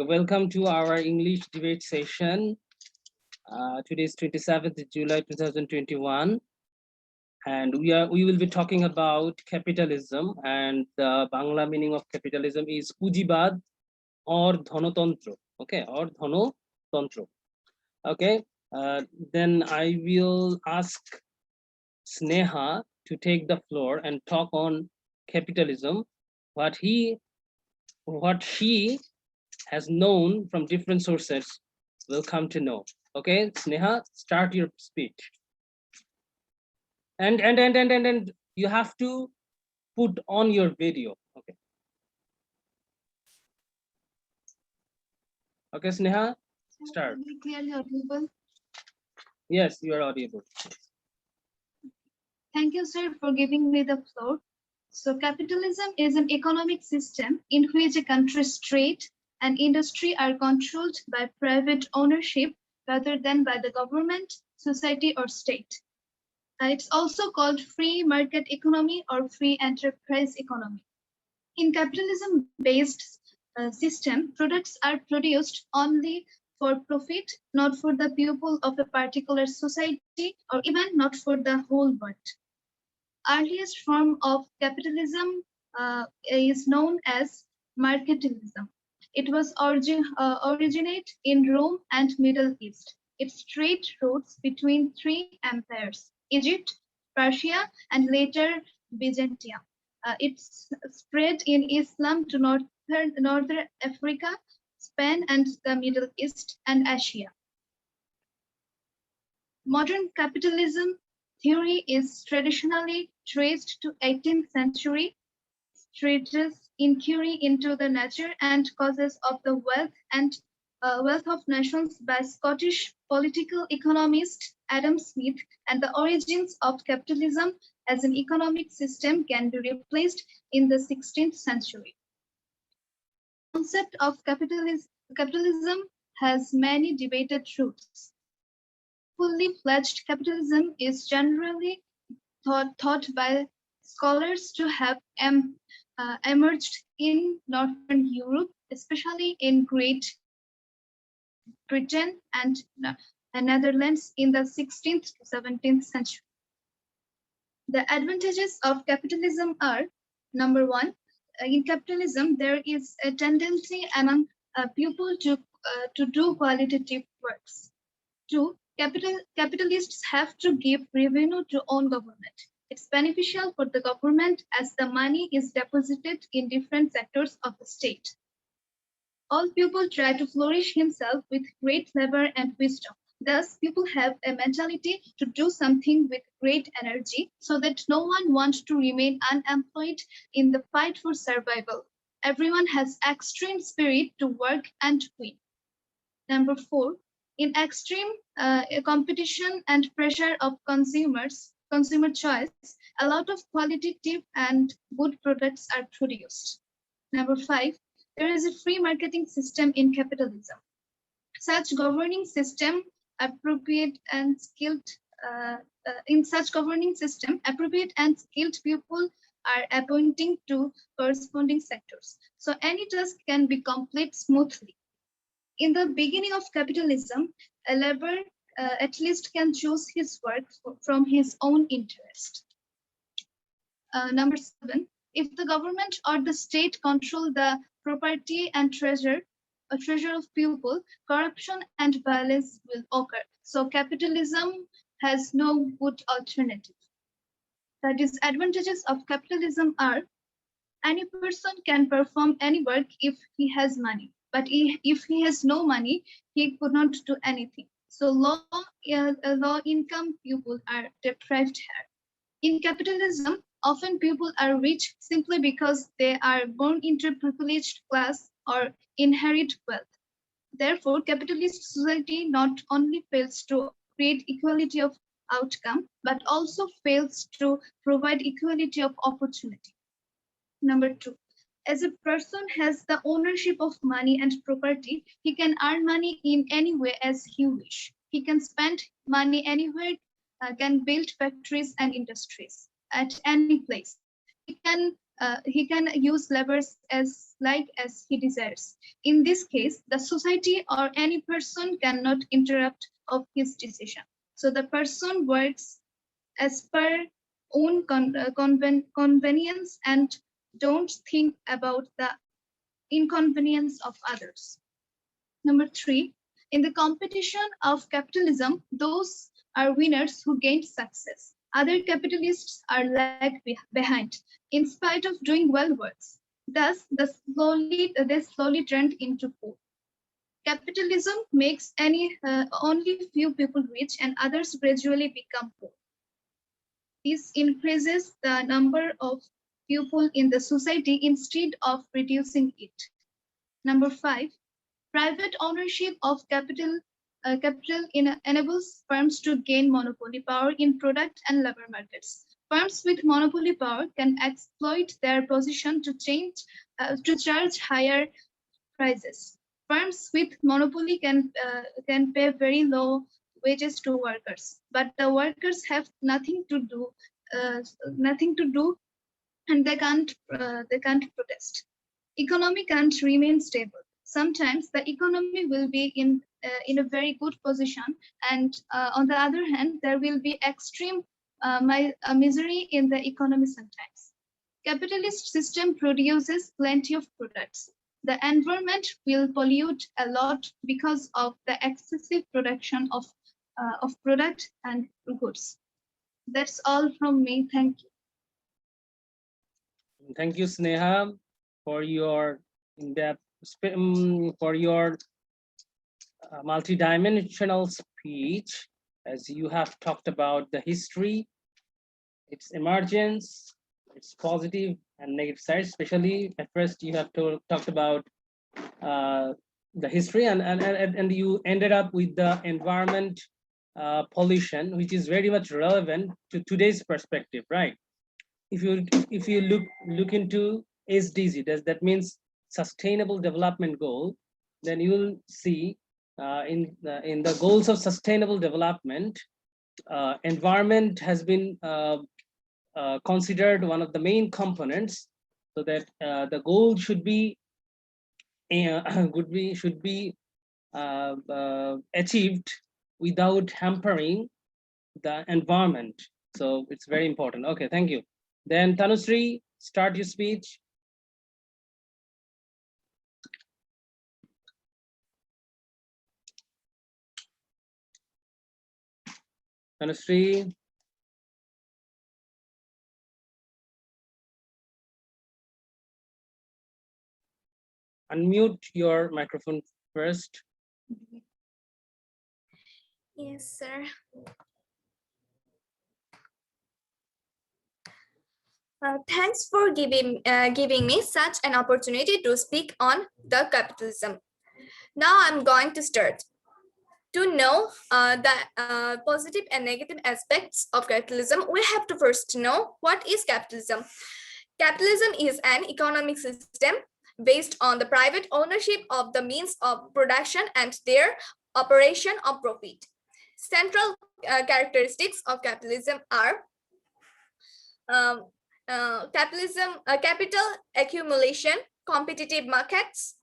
Welcome to our English debate session. Today is 27th July 2021, and we will be talking about capitalism, and the Bangla meaning of capitalism is Pujibad or Dhanotantro. Okay, or Dhanotantro. Okay, then I will ask Sneha to take the floor and talk on capitalism, what she has known from different sources will come to know. Okay, Sneha, start your speech. And you have to put on your video. Okay. Okay, Sneha, start. Clearly audible. Yes, you are audible. Thank you, sir, for giving me the floor. So capitalism is an economic system in which a country's trade and industry are controlled by private ownership rather than by the government, society, or state. It's also called free market economy or free enterprise economy. In capitalism-based system, products are produced only for profit, not for the people of a particular society, or even not for the whole world. Earliest form of capitalism is known as mercantilism. It was originate in Rome and Middle East. Its trade routes between three empires: Egypt, Persia, and later Byzantium. It's spread in Islam to northern Africa, Spain, and the Middle East and Asia. Modern capitalism theory is traditionally traced to 18th century stretches inquiry into the nature and causes of the wealth of nations by Scottish political economist Adam Smith, and the origins of capitalism as an economic system can be replaced in the 16th century. The concept of capitalism has many debated roots. Fully fledged capitalism is generally thought by scholars to have emerged in Northern Europe, especially in Great Britain and Netherlands in the 16th to 17th century. The advantages of capitalism are: number one, in capitalism, there is a tendency among people to do qualitative works. Two, capitalists have to give revenue to own government. It's beneficial for the government as the money is deposited in different sectors of the state. All people try to flourish himself with great labor and wisdom. Thus, people have a mentality to do something with great energy so that no one wants to remain unemployed in the fight for survival. Everyone has extreme spirit to work and win. Number four, in extreme competition and pressure of consumer choice, a lot of qualitative and good products are produced. Number five, there is a free marketing system in capitalism. Such governing system appropriate and skilled people are appointing to corresponding sectors. So any task can be completed smoothly. In the beginning of capitalism, a laborer at least can choose his work from his own interest. Number seven, if the government or the state control the property and treasure of people, corruption and violence will occur. So capitalism has no good alternative. The disadvantages of capitalism are: any person can perform any work if he has money, but if he has no money, he could not do anything. So low income people are deprived here. In capitalism, often people are rich simply because they are born into a privileged class or inherit wealth. Therefore, capitalist society not only fails to create equality of outcome, but also fails to provide equality of opportunity. Number two, as a person has the ownership of money and property, he can earn money in any way as he wish. He can spend money anywhere, can build factories and industries at any place. He can he can use levers as he desires. In this case, the society or any person cannot interrupt of his decision. So the person works as per own convenience and don't think about the inconvenience of others. Number 3, in the competition of capitalism, those are winners who gained success. Other capitalists are lag behind, in spite of doing well works. Thus, they slowly turned into poor. Capitalism makes only few people rich and others gradually become poor. This increases the number of people in the society instead of reducing it. Number 5, private ownership of capital enables firms to gain monopoly power in product and labor markets. Firms with monopoly power can exploit their position to charge higher prices. Firms with monopoly can pay very low wages to workers, but the workers have nothing to do, and they can't protest. Economy can't remain stable. Sometimes the economy will be in a very good position, and on the other hand, there will be extreme misery in the economy sometimes. Capitalist system produces plenty of products. The environment will pollute a lot because of the excessive production of product and goods. That's all from me. Thank you. Thank you, Sneha, for your in-depth, for your multidimensional speech, as you have talked about the history, its emergence, its positive and negative sides. Especially at first, you have talked about the history, and you ended up with the environment pollution, which is very much relevant to today's perspective, right? If you look into SDG, that means Sustainable Development Goal, then you will see in the goals of sustainable development, environment has been considered one of the main components, so that the goal should be achieved without hampering the environment. So it's very important. Okay, thank you. Then Tanushree, start your speech. Tanushree. Unmute your microphone first. Yes, sir. Thanks for giving me such an opportunity to speak on the capitalism. Now I'm going to start. To know the positive and negative aspects of capitalism, we have to first know what is capitalism. Capitalism is an economic system based on the private ownership of the means of production and their operation of profit. Central characteristics of capitalism are capital accumulation, competitive markets,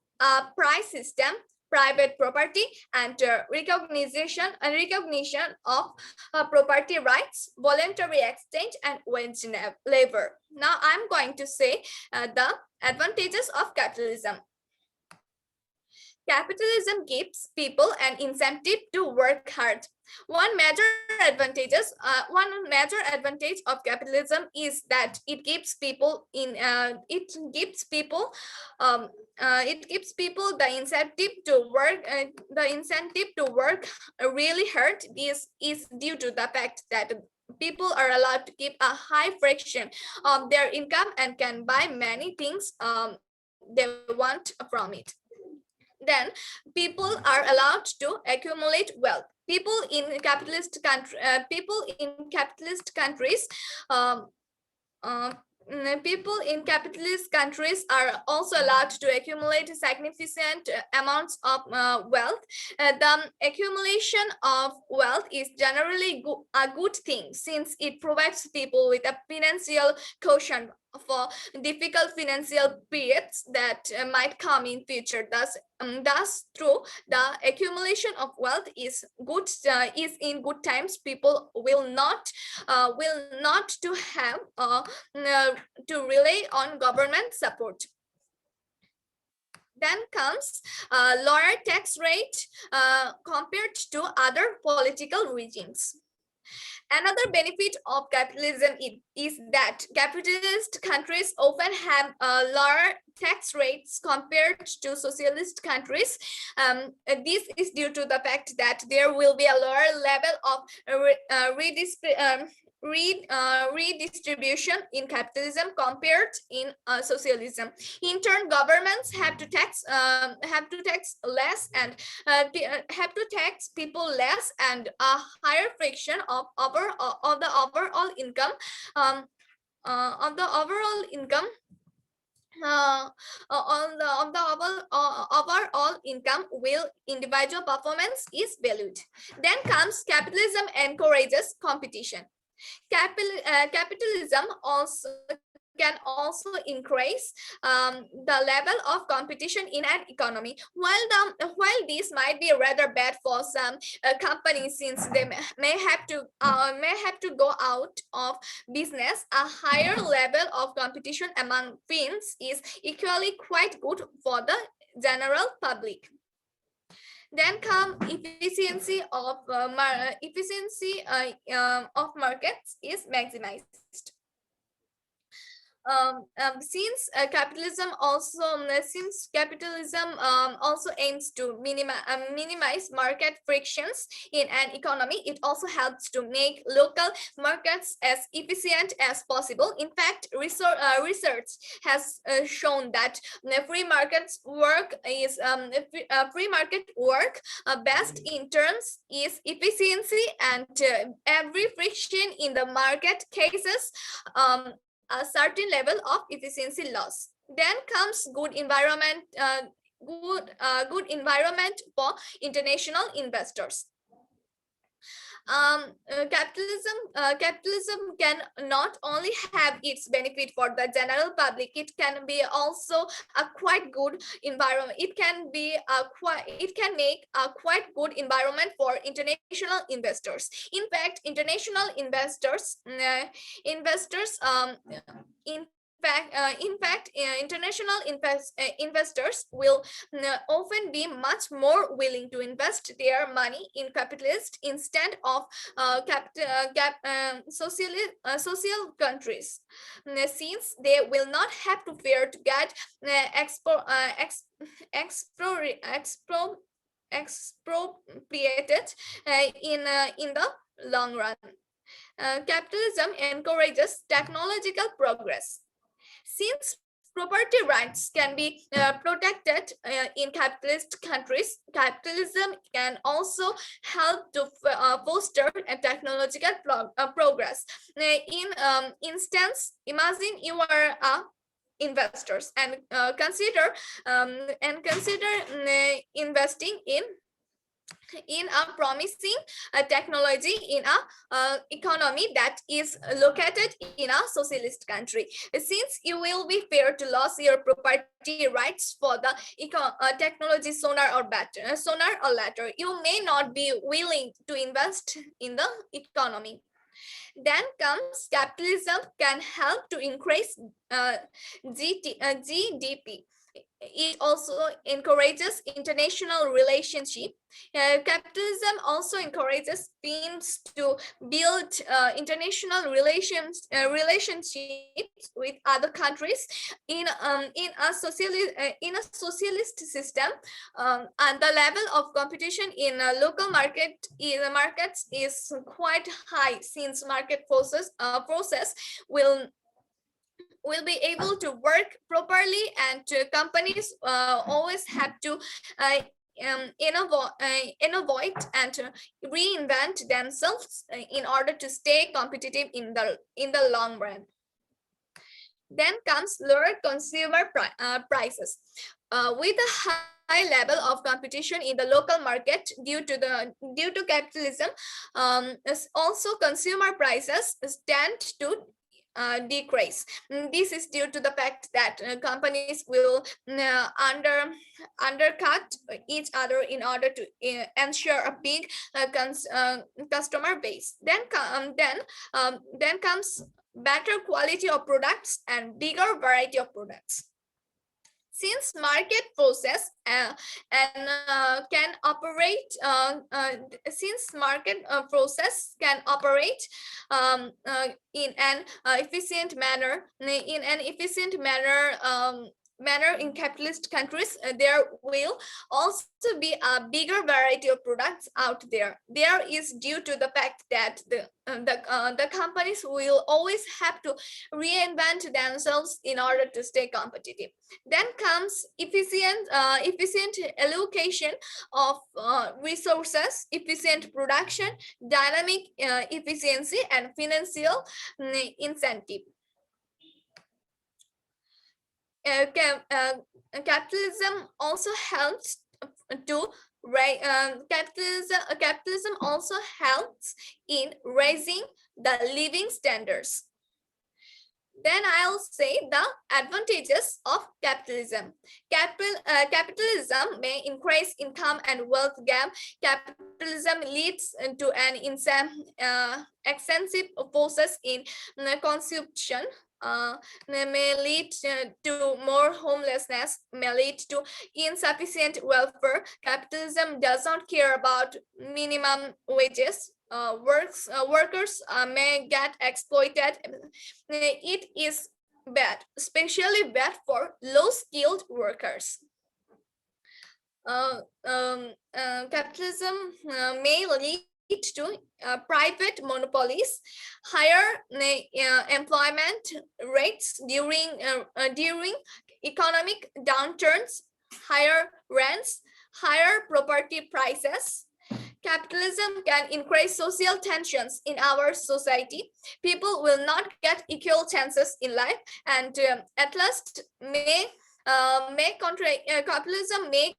price system, private property, and recognition of property rights, voluntary exchange, and wage labor. Now I'm going to say the advantages of capitalism. Capitalism gives people an incentive to work hard. One major advantage of capitalism is that it gives people the incentive to work. The incentive to work really hard is due to the fact that people are allowed to keep a high fraction of their income and can buy many things they want from it. Then people are allowed to accumulate wealth. People in capitalist countries are also allowed to accumulate significant amounts of wealth. The accumulation of wealth is generally a good thing, since it provides people with a financial cushion for difficult financial periods that might come in future. Thus, through the accumulation of wealth is in good times, people will not to have to rely on government support. Then comes lower tax rate compared to other political regimes. Another benefit of capitalism is that capitalist countries often have lower tax rates compared to socialist countries. This is due to the fact that there will be a lower level of redistribution in capitalism compared in socialism. In turn, governments have to tax less and have to tax people less, and a higher fraction of the overall income on the overall income overall income will individual performance is valued. Then comes capitalism encourages competition. Capitalism can also increase the level of competition in an economy. While this might be rather bad for some companies, since they may have to go out of business, a higher level of competition among firms is equally quite good for the general public. Then come efficiency of markets is maximized. Since capitalism also aims to minimize market frictions in an economy, it also helps to make local markets as efficient as possible. In fact, research has shown that free market work best in terms is efficiency, and every friction in the market cases a certain level of efficiency loss. Then comes good environment for international investors. Capitalism can not only have its benefit for the general public, it can be also a quite good environment. It can make a quite good environment for international investors. In fact, international investors international investors will often be much more willing to invest their money in capitalist instead of social countries, since they will not have to fear to get expropriated in the long run. Capitalism encourages technological progress. Since property rights can be protected in capitalist countries, capitalism can also help to foster a technological progress. In instance, imagine you are investors and consider investing in a promising technology in a economy that is located in a socialist country. Since you will be fair to lose your property rights for the technology sooner or later, you may not be willing to invest in the economy. Then comes capitalism can help to increase GDP. It also encourages international relationship. Capitalism also encourages firms to build international relationships with other countries. In a socialist system, and the level of competition in a local markets is quite high, since market process will be able to work properly, and companies always have to innovate and reinvent themselves in order to stay competitive in the long run. Then comes lower consumer prices. With a high level of competition in the local market due to capitalism, also consumer prices tend to decrease. This is due to the fact that companies will undercut each other in order to ensure a big customer base. Then comes better quality of products and bigger variety of products. Since market process can operate, in an efficient manner, in capitalist countries, there will also be a bigger variety of products out there. There is due to the fact that the companies will always have to reinvent themselves in order to stay competitive. Then comes efficient allocation of resources, efficient production, dynamic efficiency, and financial incentive. Capitalism also helps in raising the living standards. Then I'll say the advantages of capitalism. Capitalism may increase income and wealth gap. Capitalism leads to an extensive forces in consumption. May lead to more homelessness, may lead to insufficient welfare. Capitalism does not care about minimum wages. Workers may get exploited. It is bad, especially bad for low-skilled workers. Capitalism may lead to private monopolies, higher employment rates during economic downturns, higher rents, higher property prices. Capitalism can increase social tensions in our society. People will not get equal chances in life, and at last capitalism may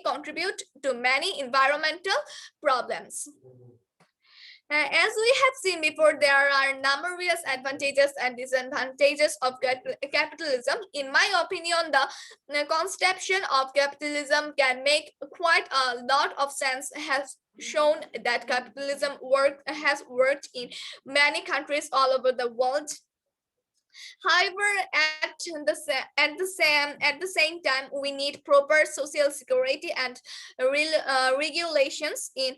contribute to many environmental problems. As we have seen before, there are numerous advantages and disadvantages of capitalism. In my opinion, the conception of capitalism can make quite a lot of sense, has shown that capitalism has worked in many countries all over the world. However, at the same time, we need proper social security and regulations in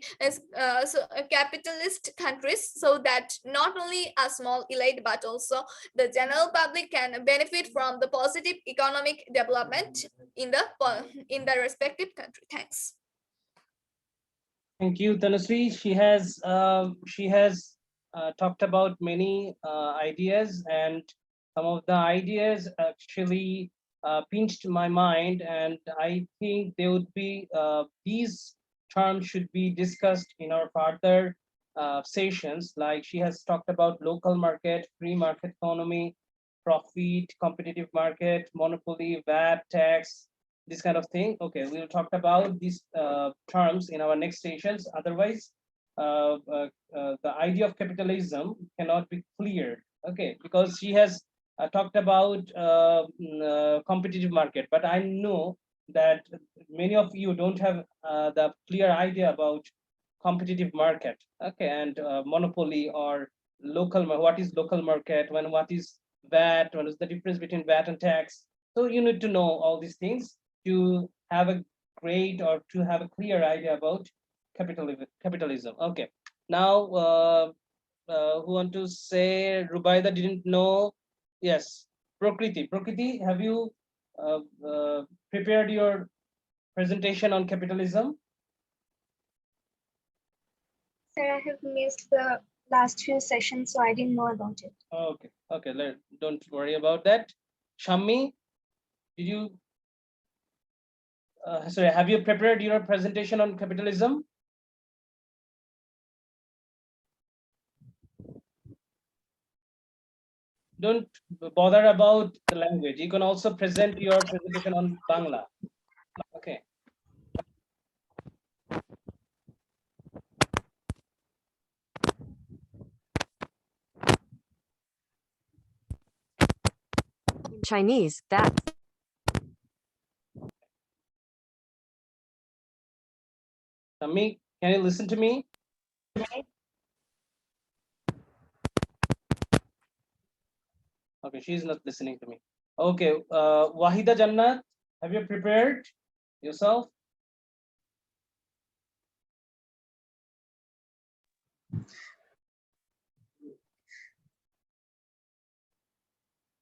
capitalist countries, so that not only a small elite but also the general public can benefit from the positive economic development in the respective country. Thanks. Thank you, Tanushree. She has talked about many ideas, and some of the ideas actually pinched my mind, and I think they would be these terms should be discussed in our further sessions. Like she has talked about local market, free market economy, profit, competitive market, monopoly, VAT, tax, this kind of thing. Okay, we'll talk about these terms in our next sessions. Otherwise, the idea of capitalism cannot be clear. Okay, because she has talked about competitive market, but I know that many of you don't have the clear idea about competitive market. Okay, and monopoly or local. What is local market? What is VAT? What is the difference between VAT and tax? So you need to know all these things to have a great or to have a clear idea about capitalism. Okay, now who want to say? Rubaida didn't know. Yes, Prakriti, have you prepared your presentation on capitalism? Sir, I have missed the last few sessions, so I didn't know about it. Okay, don't worry about that. Shammi, did you sorry, have you prepared your presentation on capitalism? Don't bother about the language. You can also present your presentation on Bangla. Okay. Chinese, that. Tami, can you listen to me? Okay, she's not listening to me. Okay, Wahida Jannat, have you prepared yourself?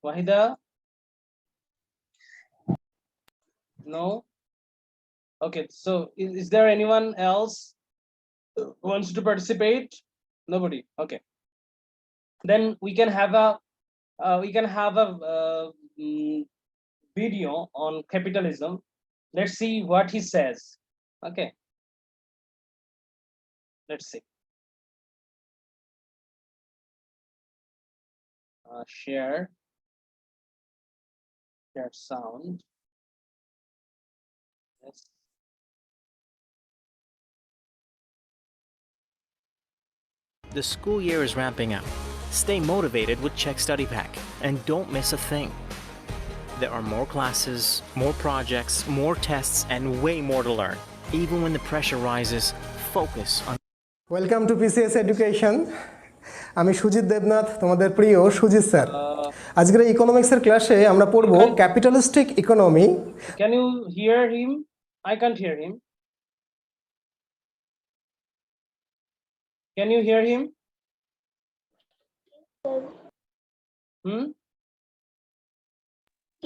Wahida? No? Okay, so is there anyone else who wants to participate? Nobody. Okay. Then we can have a video on capitalism. Let's see what he says. Okay. Let's see. Share sound. Yes. The school year is ramping up. Stay motivated with Check Study Pack and don't miss a thing. There are more classes, more projects, more tests, and way more to learn. Even when the pressure rises, focus on. Welcome to PCS Education. আমি সুজিত দেবনাথ, তোমাদের প্রিয় Sujit sir. আজকের ইকোনমিক্সের ক্লাসে আমরা পড়ব capitalistic economy. Can you hear him? I can't hear him. Can you hear him?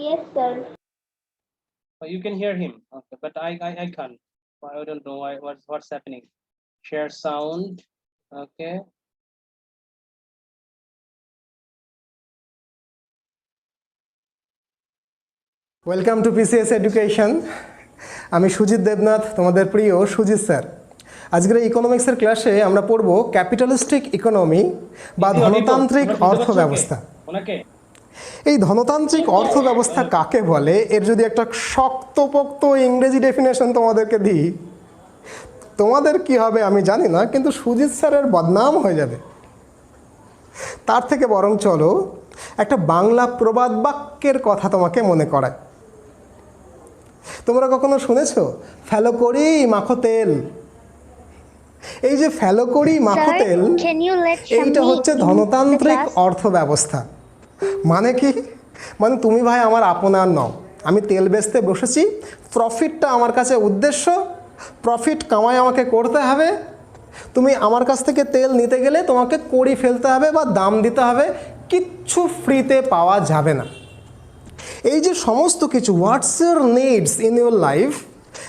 Yes, sir. Oh, you can hear him. Okay, but I can't. I don't know what's happening. Share sound. Okay. Welcome to PCS education. আমি সুজিত দেবনাথ, তোমাদের প্রিয় Sujit sir. আজকের ইকোনমিক্সের ক্লাসে আমরা পড়ব capitalistic economy বা ধনতান্ত্রিক অর্থব্যবস্থা। এই ধনতান্ত্রিক অর্থব্যবস্থা কাকে বলে, এর যদি একটা শক্তপোক্ত ইংরেজি ডেফিনেশন তোমাদেরকে দিই, তোমাদের কি হবে আমি জানি না, কিন্তু সুজিত স্যারের বদনাম হয়ে যাবে। তার থেকে বরং চলো একটা বাংলা প্রবাদ বাক্যের কথা তোমাকে মনে করায়। তোমরা কখনো শুনেছো ফেলো করি মাখো তেল? এই যে ফেলো করি মাখো তেল, এইটা হচ্ছে ধনতান্ত্রিক অর্থব্যবস্থা। মানে কি? মানে তুমি ভাই আমার আপনার নও, আমি তেল বেচতে বসেছি, প্রফিটটা আমার কাছে উদ্দেশ্য, প্রফিট কামাই আমাকে করতে হবে। তুমি আমার কাছ থেকে তেল নিতে গেলে তোমাকে কড়ি ফেলতে হবে বা দাম দিতে হবে, কিচ্ছু ফ্রিতে পাওয়া যাবে না। এই যে সমস্ত কিছু what's your needs in your life,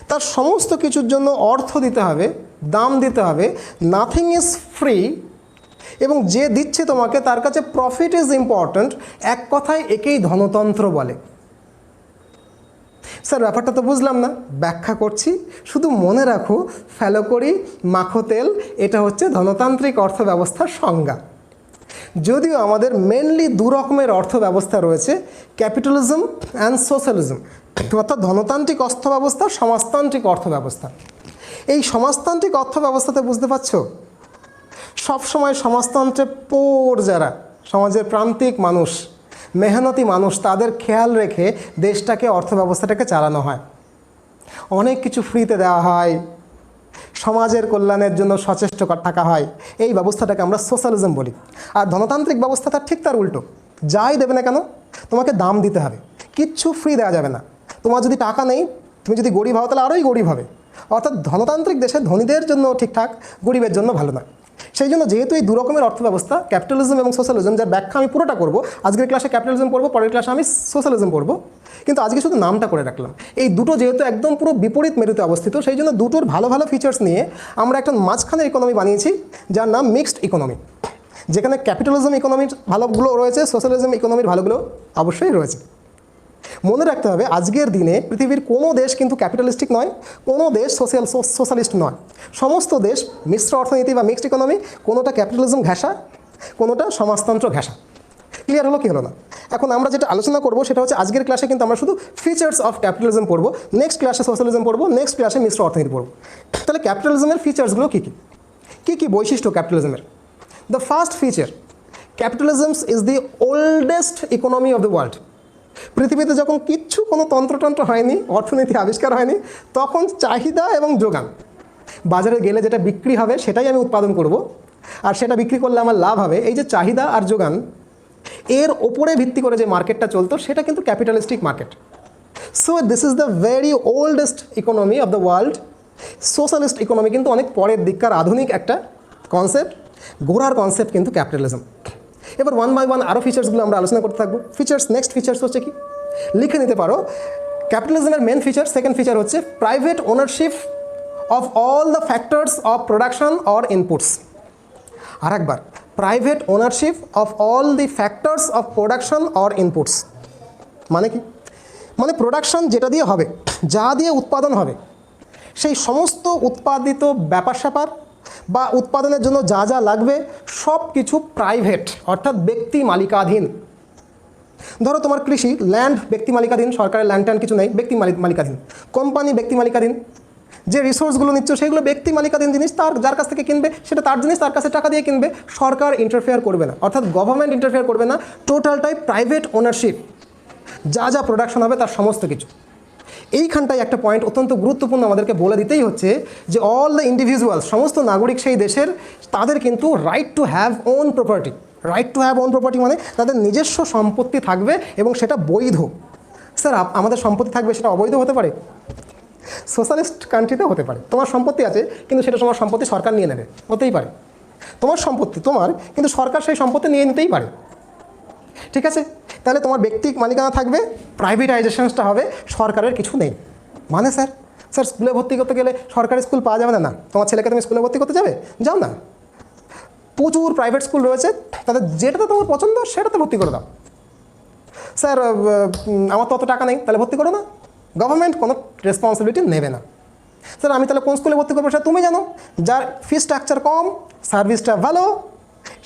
তার সমস্ত কিছুর জন্য অর্থ দিতে হবে, দাম দিতে হবে। নাথিং ইজ ফ্রি, এবং যে দিচ্ছে তোমাকে তার কাছে প্রফিট ইজ ইম্পর্ট্যান্ট। এক কথায় একেই ধনতন্ত্র বলে। স্যার ব্যাপারটা তো বুঝলাম না, ব্যাখ্যা করছি। শুধু মনে রাখো ফেলো করি মাখো তেল, এটা হচ্ছে ধনতান্ত্রিক অর্থব্যবস্থার সংজ্ঞা। যদিও আমাদের মেনলি দু রকমের অর্থব্যবস্থা রয়েছে, ক্যাপিটালিজম অ্যান্ড সোশ্যালিজম, অর্থাৎ ধনতান্ত্রিক অর্থব্যবস্থা, সমাজতান্ত্রিক অর্থব্যবস্থা। এই সমাজতান্ত্রিক অর্থব্যবস্থাতে বুঝতে পারছো, সবসময় সমাজতন্ত্রে পোর যারা সমাজের প্রান্তিক মানুষ, মেহনতি মানুষ, তাদের খেয়াল রেখে দেশটাকে অর্থব্যবস্থাটাকে চালানো হয়। অনেক কিছু ফ্রিতে দেওয়া হয়, সমাজের কল্যাণের জন্য সচেষ্ট থাকা হয়। এই ব্যবস্থাটাকে আমরা সোশ্যালিজম বলি। আর ধনতান্ত্রিক ব্যবস্থাটা ঠিক তার উল্টো। যাই দেবে না কেন তোমাকে দাম দিতে হবে, কিচ্ছু ফ্রি দেওয়া যাবে না। তোমার যদি টাকা নেই, তুমি যদি গরিব হও, তাহলে আরোই গরিব হবে। অর্থাৎ ধনতান্ত্রিক দেশে ধনীদের জন্য ঠিকঠাক, গরিবের জন্য ভালো না। সেই জন্য যেহেতু এই দু রকমের অর্থব্যবস্থা, ক্যাপিটালিজম এবং সোশ্যালিজম, যার ব্যাখ্যা আমি পুরোটা করবো। আজকের ক্লাসে ক্যাপিটালিজম পড়বো, পরের ক্লাসে আমি সোশ্যালিজম পড়বো, কিন্তু আজকে শুধু নামটা করে রাখলাম। এই দুটো যেহেতু একদম পুরো বিপরীত মেরুতে অবস্থিত, সেই জন্য দুটোর ভালো ভালো ফিচার্স নিয়ে আমরা একটা মাঝখানের ইকোনমি বানিয়েছি, যার নাম মিক্সড ইকোনমি, যেখানে ক্যাপিটালিজম ইকোনমির ভালোগুলো রয়েছে, সোশ্যালিজম ইকোনমির ভালোগুলো অবশ্যই রয়েছে। মনে রাখতে হবে আজকের দিনে পৃথিবীর কোনো দেশ কিন্তু ক্যাপিটালিস্টিক নয়, কোনো দেশ সোশ্যালিস্ট নয়। সমস্ত দেশ মিশ্র অর্থনীতি বা মিক্সড ইকোনমি, কোনোটা ক্যাপিটালিজম ঘেঁষা, কোনোটা সমাজতন্ত্র ঘেঁষা। ক্লিয়ার হলো কি হলো না? এখন আমরা যেটা আলোচনা করবো সেটা হচ্ছে আজকের ক্লাসে কিন্তু আমরা শুধু ফিচার্স অফ ক্যাপিটালিজম পড়বো, নেক্সট ক্লাসে সোশ্যালিজম পড়বো, নেক্সট ক্লাসে মিশ্র অর্থনীতি পড়বো। তাহলে ক্যাপিটালিজমের ফিচার্সগুলো কী কী, কী কী বৈশিষ্ট্য ক্যাপিটালিজমের? The first feature, capitalism is the oldest economy of the world. পৃথিবীতে যখন কিচ্ছু কোনো তন্ত্রতন্ত্র হয়নি, অর্থনীতি আবিষ্কার হয়নি, তখন চাহিদা এবং যোগান, বাজারে গেলে যেটা বিক্রি হবে সেটাই আমি উৎপাদন করব, আর সেটা বিক্রি করলে আমার লাভ হবে। এই যে চাহিদা আর যোগান, এর ওপরে ভিত্তি করে যে মার্কেটটা চলতো সেটা কিন্তু capitalistic market. So this is the very oldest economy of the world. Socialist economy কিন্তু অনেক পরের দিককার আধুনিক একটা কনসেপ্ট, গোড়ার কনসেপ্ট কিন্তু ক্যাপিটালিজম। এবার ওয়ান বাই ওয়ান আরও ফিচার্সগুলো আমরা আলোচনা করতে থাকবো। ফিচার্স, নেক্সট ফিচার্স হচ্ছে কি, লিখে নিতে পারো। ক্যাপিটালিজমের মেন ফিচার, সেকেন্ড ফিচার হচ্ছে private ownership of all the factors of production or inputs. আর একবার, private ownership of all the factors of production or inputs. মানে কি, মানে প্রোডাকশন যেটা দিয়ে হবে, যা দিয়ে উৎপাদন হবে, সেই সমস্ত উৎপাদিত ব্যাপার স্যাপার বা উৎপাদনের জন্য যা যা লাগবে সব কিছু প্রাইভেট, অর্থাৎ ব্যক্তি মালিকাধীন। ধরো তোমার কৃষি, ল্যান্ড ব্যক্তি মালিকাধীন, সরকারের ল্যান্ড ট্যান্ড কিছু নেই, ব্যক্তি মালিকাধীন। কোম্পানি ব্যক্তি মালিকাধীন, যে রিসোর্সগুলো নিচ্ছ সেগুলো ব্যক্তি মালিকাধীন জিনিস, তার যার কাছ থেকে কিনবে সেটা তার জিনিস, তার কাছে টাকা দিয়ে কিনবে, সরকার ইন্টারফেয়ার করবে না, অর্থাৎ গভর্নমেন্ট ইন্টারফেয়ার করবে না। টোটালটাই প্রাইভেট ওনারশিপ, যা যা প্রোডাকশন হবে তার সমস্ত কিছু। এইখানটায় একটা পয়েন্ট অত্যন্ত গুরুত্বপূর্ণ আমাদেরকে বলে দিতেই হচ্ছে যে অল দ্য ইন্ডিভিজুয়ালস, সমস্ত নাগরিক সেই দেশের, তাদের কিন্তু right to have won property. Right to have won property মানে তাদের নিজস্ব সম্পত্তি থাকবে এবং সেটা বৈধ। স্যার আমাদের সম্পত্তি থাকবে, সেটা অবৈধ হতে পারে? সোশ্যালিস্ট কান্ট্রিতে হতে পারে। তোমার সম্পত্তি আছে কিন্তু সেটা তোমার সম্পত্তি সরকার নিয়ে নেবে, হতেই পারে। তোমার সম্পত্তি তোমার, কিন্তু সরকার সেই সম্পত্তি নিয়ে নিতেই পারে। ঠিক আছে, তাহলে তোমার ব্যক্তি মালিকানা থাকবে, প্রাইভেটাইজেশনসটা হবে, সরকারের কিছু নেই। মানে স্যার স্কুলে ভর্তি করতে গেলে সরকারি স্কুল পাওয়া যাবে না? তোমার ছেলেকে তুমি স্কুলে ভর্তি করতে যাবে, যাও না। প্রচুর প্রাইভেট স্কুল রয়েছে, তাদের যেটাতে তোমার পছন্দ সেটাতে ভর্তি করে দাও। স্যার আমার তো অত টাকা নেই, তাহলে ভর্তি করো না, গভর্নমেন্ট কোনো রেসপন্সিবিলিটি নেবে না। স্যার আমি তাহলে কোন স্কুলে ভর্তি করবো সেটা তুমি জানো, যার ফি স্ট্রাকচার কম, সার্ভিসটা ভালো,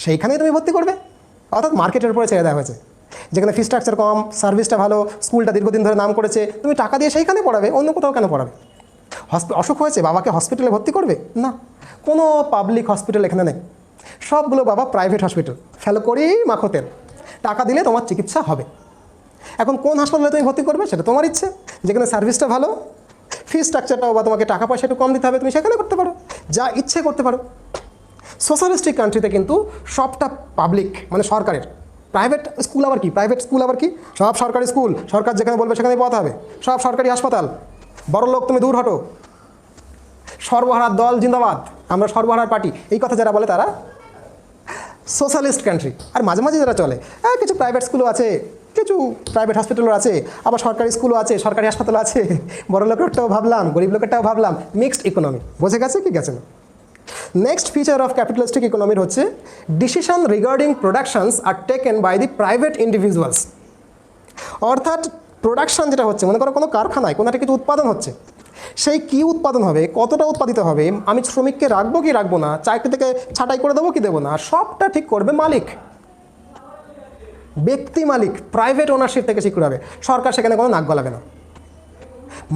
সেইখানেই তুমি ভর্তি করবে। অর্থাৎ মার্কেটের উপরে ছেড়ে দেওয়া হয়েছে, যেখানে ফি স্ট্রাকচার কম, সার্ভিসটা ভালো, স্কুলটা দীর্ঘদিন ধরে নাম করেছে, তুমি টাকা দিয়ে সেইখানে পড়াবে, অন্য কোথাও কেন পড়াবে? অসুখ হয়েছে, বাবাকে হসপিটালে ভর্তি করবে না, কোনো পাবলিক হসপিটাল এখানে নেই, সবগুলো বাবা প্রাইভেট হসপিটাল। ফেলো করেই মাখতের, টাকা দিলে তোমার চিকিৎসা হবে। এখন কোন হাসপাতালে তুমি ভর্তি করবে সেটা তোমার ইচ্ছে, যেখানে সার্ভিসটা ভালো, ফি স্ট্রাকচারটাও বা তোমাকে টাকা পয়সা একটু কম দিতে হবে, তুমি সেখানে করতে পারো, যা ইচ্ছে করতে পারো। সোশ্যালিস্টিক কান্ট্রিতে কিন্তু সবটা পাবলিক, মানে সরকারের। প্রাইভেট স্কুল আবার কি, প্রাইভেট স্কুল আবার কি, সব সরকারি স্কুল, সরকার যেখানে বলবে সেখানে পড়াতে হবে, সব সরকারি হাসপাতাল। বড় লোক তুমি দূর হটো, সর্বহারার দল জিন্দাবাদ, আমরা সর্বহারার পার্টি, এই কথা যারা বলে তারা সোশ্যালিস্ট কান্ট্রি। আর মাঝে মাঝে যারা চলে, কিছু প্রাইভেট স্কুলও আছে, কিছু প্রাইভেট হসপিটালও আছে, আবার সরকারি স্কুলও আছে, সরকারি হাসপাতালও আছে, বড় লোকেরটাও ভাবলাম, গরিব লোকেরটাও ভাবলাম, মিক্সড ইকোনমি। বোঝে গেছে কি গেছে না? নেক্সট ফিচার অফ ক্যাপিটালিস্টিক ইকোনমির হচ্ছে decision regarding productions are taken by the private individuals. অর্থাৎ প্রোডাকশন যেটা হচ্ছে, মনে করো কোনো কারখানায় কোনো একটা কিছু উৎপাদন হচ্ছে, সেই কী উৎপাদন হবে, কতটা উৎপাদিত হবে, আমি শ্রমিককে রাখবো কি রাখবো না, চাকরি থেকে ছাঁটাই করে দেবো কি দেবো না, সবটা ঠিক করবে মালিক, ব্যক্তি মালিক, প্রাইভেট ওনারশিপ থেকে ঠিক হবে। সরকার সেখানে কোনো নাক গলাবে না,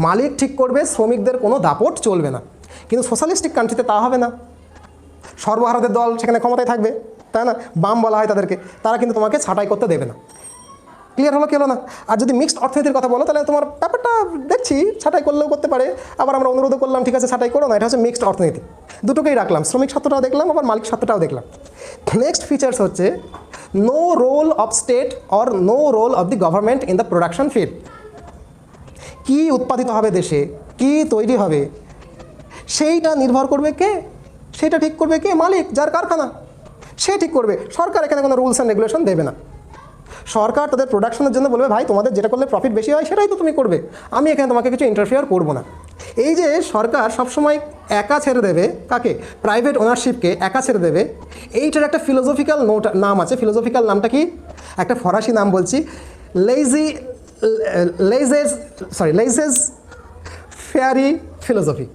মালিক ঠিক করবে, শ্রমিকদের কোনো দাপট চলবে না। কিন্তু সোশ্যালিস্টিক কান্ট্রিতে তা হবে না, সর্বহারাদের দল সেখানে ক্ষমতায় থাকবে, তাই না? বাম বলা হয় তাদেরকে, তারা কিন্তু তোমাকে ছাঁটাই করতে দেবে না। ক্লিয়ার হলো কি হলো না? আর যদি মিক্সড অর্থনীতির কথা বলো, তাহলে তোমার ব্যাপারটা দেখছি ছাঁটাই করলেও করতে পারে, আবার আমরা অনুরোধ করলাম ঠিক আছে ছাঁটাই করো না, এটা হচ্ছে মিক্সড অর্থনীতি। দুটোকেই রাখলাম, শ্রমিক স্বার্থটাও দেখলাম, আবার মালিক স্বার্থটাও দেখলাম। নেক্সট ফিচার্স হচ্ছে no role of state or no role of the government in the production field. কী উৎপাদিত হবে দেশে, কী তৈরি হবে, সেইটা নির্ভর করবে কে, সেটা ঠিক করবে কে? মালিক, যার কারখানা, সে ঠিক করবে। সরকার এখানে কোনো রুলস অ্যান্ড রেগুলেশন দেবে না। সরকার তাদের প্রোডাকশনের জন্য বলবে ভাই তোমাদের যেটা করলে প্রফিট বেশি হয় সেটাই তো তুমি করবে, আমি এখানে তোমাকে কিছু ইন্টারফেয়ার করবো না। এই যে সরকার সবসময় একা ছেড়ে দেবে কাকে, প্রাইভেট ওনারশিপকে একা ছেড়ে দেবে, এইটার একটা ফিলোসফিক্যাল নাম আছে। ফিলোসফিক্যাল নামটা কি? একটা ফরাসি নাম বলছি, লেইজেজ ফেয়ারি ফিলোসফি।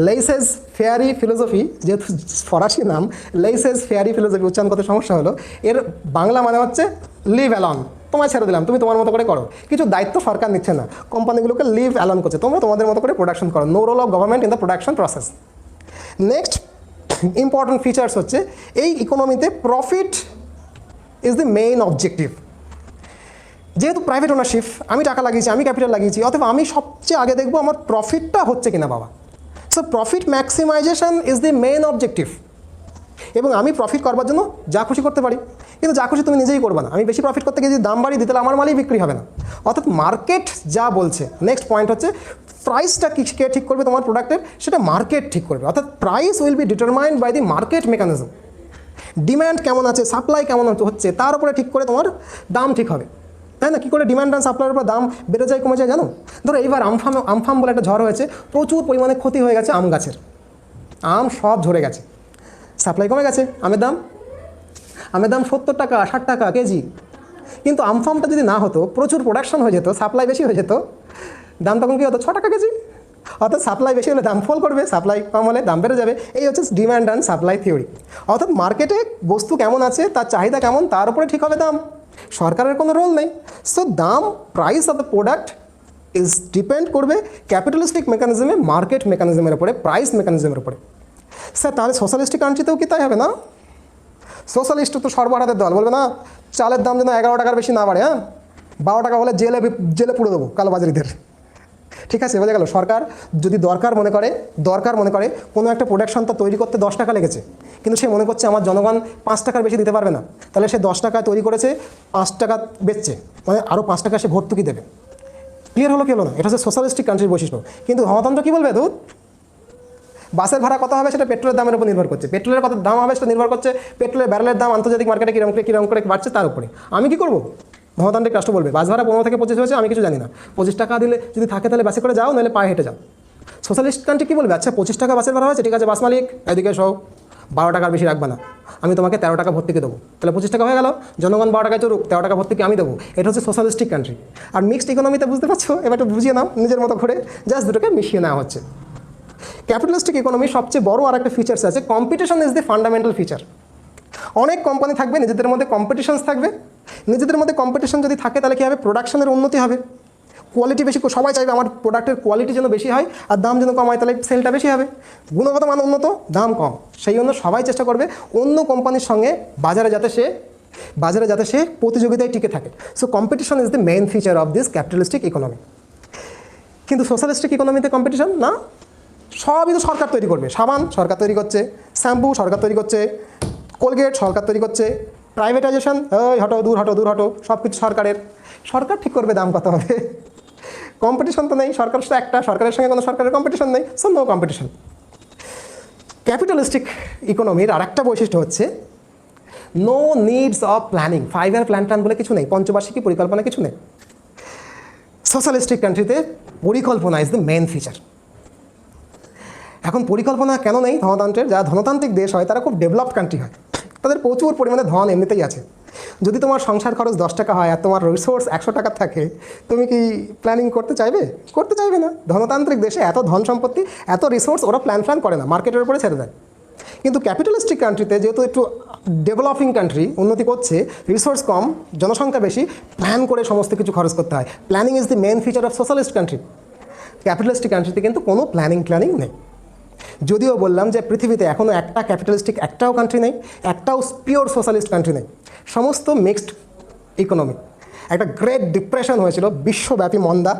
লেইসেজ ফেয়ারি ফিলোসফি, যেহেতু ফরাসি নাম, লেইসেজ ফেয়ারি ফিলোসফি উচ্চারণ করতে সমস্যা হলো। এর বাংলা মানে হচ্ছে লিভ অ্যালন, তোমায় ছেড়ে দিলাম, তুমি তোমার মতো করে করো, কিছু দায়িত্ব সরকার নিচ্ছে না, কোম্পানিগুলোকে লিভ অ্যালন করছে, তোমরা তোমাদের মতো করে প্রোডাকশন করো। No role of government in the production process. Next important features হচ্ছে এই ইকোনমিতে profit is the main objective. যেহেতু প্রাইভেট ওনারশিপ, আমি টাকা লাগিয়েছি, আমি ক্যাপিটাল লাগিয়েছি, অথবা আমি সবচেয়ে আগে দেখবো আমার প্রফিটটা হচ্ছে কিনা বাবা। So profit maximisation is the main objective. এবং আমি প্রফিট করবার জন্য যা খুশি করতে পারি, কিন্তু যা খুশি তুমি নিজেই করবে না। আমি বেশি প্রফিট করতে গিয়ে যদি দাম বাড়িয়ে দিই তাহলে আমার মালই বিক্রি হবে না। অর্থাৎ মার্কেট যা বলছে, নেক্সট পয়েন্ট হচ্ছে প্রাইসটা কে ঠিক করবে তোমার প্রোডাক্টের, সেটা মার্কেট ঠিক করবে। অর্থাৎ price will be determined by the market mechanism. Demand কেমন আছে, সাপ্লাই কেমন হচ্ছে, তার উপরে ঠিক করে তোমার দাম ঠিক হবে, তাই না? কী করে ডিম্যান্ড অ্যান্ড সাপ্লাইয়ের উপর দাম বেড়ে যায় কমে যায় জানো? ধরো এইবার আমফান বলে একটা ঝড় হয়েছে, প্রচুর পরিমাণে ক্ষতি হয়ে গেছে আম গাছের, আম সব ঝরে গেছে, সাপ্লাই কমে গেছে, আমের দাম 70 টাকা 60 টাকা কেজি। কিন্তু আমফামটা যদি না হতো, প্রচুর প্রোডাকশন হয়ে যেত, সাপ্লাই বেশি হয়ে যেত, দাম তখন কী হতো? 6 টাকা কেজি। অর্থাৎ সাপ্লাই বেশি হলে দাম ফল করবে, সাপ্লাই কম হলে দাম বেড়ে যাবে। এই হচ্ছে ডিম্যান্ড অ্যান্ড সাপ্লাই থিওরি। অর্থাৎ মার্কেটে বস্তু কেমন আছে, তার চাহিদা কেমন, তার উপরে ঠিক হবে দাম। সরকারের কোনো রোল নেই। সো দাম, price of the product is depend করবে ক্যাপিটালিস্টিক মেকানিজমে, মার্কেট মেকানিজমের উপরে, প্রাইস মেকানিজমের উপরে। স্যার তাহলে সোশ্যালিস্টিক কান্ট্রিতেও কি তাই হবে না? সোশ্যালিস্ট তো সর্বহারাদের দল, বলবে না চালের দাম যেন 11 টাকার বেশি না বাড়ে, হ্যাঁ 12 টাকা হলে জেলে পুড়ে দেবো কালোবাজারিদের। ঠিক আছে, বোঝা গেল। সরকার যদি দরকার মনে করে কোনো একটা প্রোডাকশন তো তৈরি করতে 10 টাকা লেগেছে, কিন্তু সে মনে করছে আমার জনগণ 5 টাকার বেশি দিতে পারবে না, তাহলে সে 10 টাকা তৈরি করেছে, 5 টাকা বেচছে, মানে আরও 5 টাকা সে ভর্তুকি দেবে। ক্লিয়ার হলো কি হলো না? এটা হচ্ছে সোশ্যালিস্টিক কান্ট্রির বৈশিষ্ট্য। কিন্তু গণতন্ত্র কী বলবে? দুধ বাসের ভাড়া কত হবে সেটা পেট্রোলের দামের উপর নির্ভর করছে, পেট্রোলের কত দাম হবে সেটা নির্ভর করছে পেট্রোলের ব্যারেলের দাম আন্তর্জাতিক মার্কেটে কীরকম করে বাড়ছে তার উপরে। আমি কী করবো? গণতান্ত্রিক রাষ্ট্র বলবে বাস ভাড়া 15 থেকে 25 হয়েছে, আমি কিছু জানি না, 25 টাকা দিলে যদি থাকে তাহলে বাসে করে যাও, নাহলে পায়ে হেঁটে যাও। সোশ্যালিস্ট কান্ট্রি কী বলবে? আচ্ছা 25 টাকা বাসের ভাড়া হয়েছে, ঠিক আছে বাস মালিক এদিকে সহ 12 টাকার বেশি রাখবে না, আমি তোমাকে 13 টাকা ভর্তুকি দেবো, তাহলে 25 টাকা হয়ে গেল, জনগণ 12 টাকায় চলুক, 13 টাকা ভর্তুকি আমি দেবো। এটা হচ্ছে সোশ্যালিস্টিক কান্ট্রি। আর মিক্সড ইকোনমিতে বুঝতে পারছো, এবার একটু বুঝিয়ে নাও নিজের মতো করে, জাস্ট দুটোকে মিশিয়ে নেওয়া হচ্ছে। ক্যাপিটালিস্টিক ইকোনমির সবচেয়ে বড় আর একটা ফিচার্স আছে, competition is the fundamental feature. অনেক কোম্পানি থাকবে, নিজেদের মধ্যে কম্পিটিশনস থাকবে, নিজেদের মধ্যে কম্পিটিশন যদি থাকে তাহলে কী হবে? প্রোডাকশনের উন্নতি হবে, কোয়ালিটি বেশি, সবাই চাইবে আমার প্রোডাক্টের কোয়ালিটি যেন বেশি হয় আর দাম যেন কম হয়, তাহলে সেলটা বেশি হবে। গুণগত মান উন্নত, দাম কম, সেই জন্য সবাই চেষ্টা করবে অন্য কোম্পানির সঙ্গে বাজারে যাতে সে প্রতিযোগিতায় টিকে থাকে। So competition is the main feature of this capitalistic economy. কিন্তু সোশ্যালিস্টিক ইকোনমিতে কম্পিটিশন না, সবই তো সরকার তৈরি করবে। সাবান সরকার তৈরি করছে, শ্যাম্পু সরকার তৈরি করছে, কোলগেট সরকার তৈরি করছে, প্রাইভেটাইজেশন দূর হটো সব কিছু সরকার ঠিক করবে দাম কত হবে। কম্পিটিশন তো নেই, সরকার তো একটা, সরকারের সঙ্গে কোনো সরকারের কম্পিটিশন নেই, সো নো কম্পিটিশন। ক্যাপিটালিস্টিক ইকোনমির আর একটা বৈশিষ্ট্য হচ্ছে no needs of planning. 5 year plan বলে কিছু নেই, পঞ্চবার্ষিকী পরিকল্পনা কিছু নেই। সোশ্যালিস্টিক কান্ট্রিতে পরিকল্পনা ইজ দ্য মেইন ফিচার। এখন পরিকল্পনা কেন নেই ধনতন্ত্রের? যারা ধনতান্ত্রিক দেশ হয় তারা খুব ডেভেলপড কান্ট্রি হয়, তাদের প্রচুর পরিমাণে ধন এমনিতেই আছে। যদি তোমার সংসার খরচ 10 টাকা হয় আর তোমার রিসোর্স 100 টাকা থাকে, তুমি কি প্ল্যানিং করতে চাইবে? করতে চাইবে না। ধনতান্ত্রিক দেশে এত ধন সম্পত্তি, এত রিসোর্স, ওরা প্ল্যান করে না, মার্কেটের উপরে ছেড়ে দেয়। কিন্তু ক্যাপিটালিস্টিক কান্ট্রিতে যেহেতু একটু ডেভেলপিং কান্ট্রি, উন্নতি করছে, রিসোর্স কম, জনসংখ্যা বেশি, প্ল্যান করে সমস্ত কিছু খরচ করতে হয়। Planning is the main feature of socialist country. Capitalistic কান্ট্রিতে কিন্তু কোনো প্ল্যানিং নেই। যদিও বললাম যে পৃথিবীতে এখনও একটা ক্যাপিটালিস্টিক একটাও কান্ট্রি নেই, একটাও পিওর সোশ্যালিস্ট কান্ট্রি নেই, সমস্ত মিক্সড ইকোনমি। একটা গ্রেট ডিপ্রেশন হয়েছিল, বিশ্বব্যাপী মন্দা,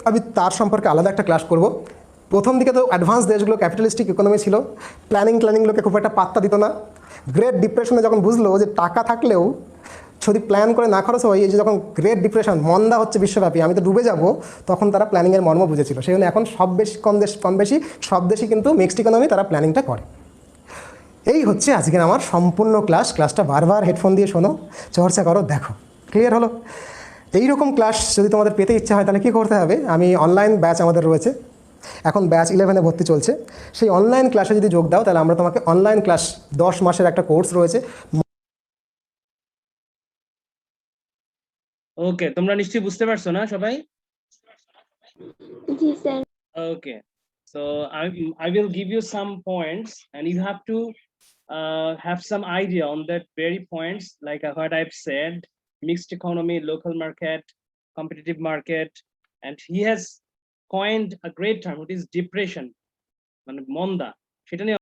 আমি তার সম্পর্কে আলাদা একটা ক্লাস করব। প্রথম দিকে তো অ্যাডভান্স দেশগুলো ক্যাপিটালিস্টিক ইকোনমি ছিল, প্ল্যানিংগুলোকে খুব একটা পাত্তা দিত না। গ্রেট ডিপ্রেশনে যখন বুঝলো যে টাকা থাকলেও যদি প্ল্যান করে না খরচ হয়, এই যে যখন গ্রেট ডিপ্রেশন, মন্দা হচ্ছে বিশ্বব্যাপী, আমি তো ডুবে যাব, তখন তারা প্ল্যানিংয়ের মর্ম বুঝেছিল। সেই জন্য এখন কম বেশি সব দেশই কিন্তু মিক্সড ইকোনমি, তারা প্ল্যানিংটা করে। এই হচ্ছে আজকের আমার সম্পূর্ণ ক্লাসটা বারবার হেডফোন দিয়ে শোনো, চর্চা করো, দেখো ক্লিয়ার হলো। এইরকম ক্লাস যদি তোমাদের পেতে ইচ্ছা হয় তাহলে কী করতে হবে? আমি অনলাইন ব্যাচ আমাদের রয়েছে, এখন ব্যাচ 11-এ ভর্তি চলছে। সেই অনলাইন ক্লাসে যদি যোগ দাও তাহলে আমরা তোমাকে অনলাইন ক্লাস 10 মাসের একটা কোর্স রয়েছে। ওকে, তোমরা নিশ্চয়ই বুঝতে পারছো না সবাই? জি sir. Okay, so I will give you some points and you have to have some idea on that very points, like what I've said: mixed economy, local market, competitive market, and he has coined a great term, which is depression, মানে মন্দা, সেটা নিয়ে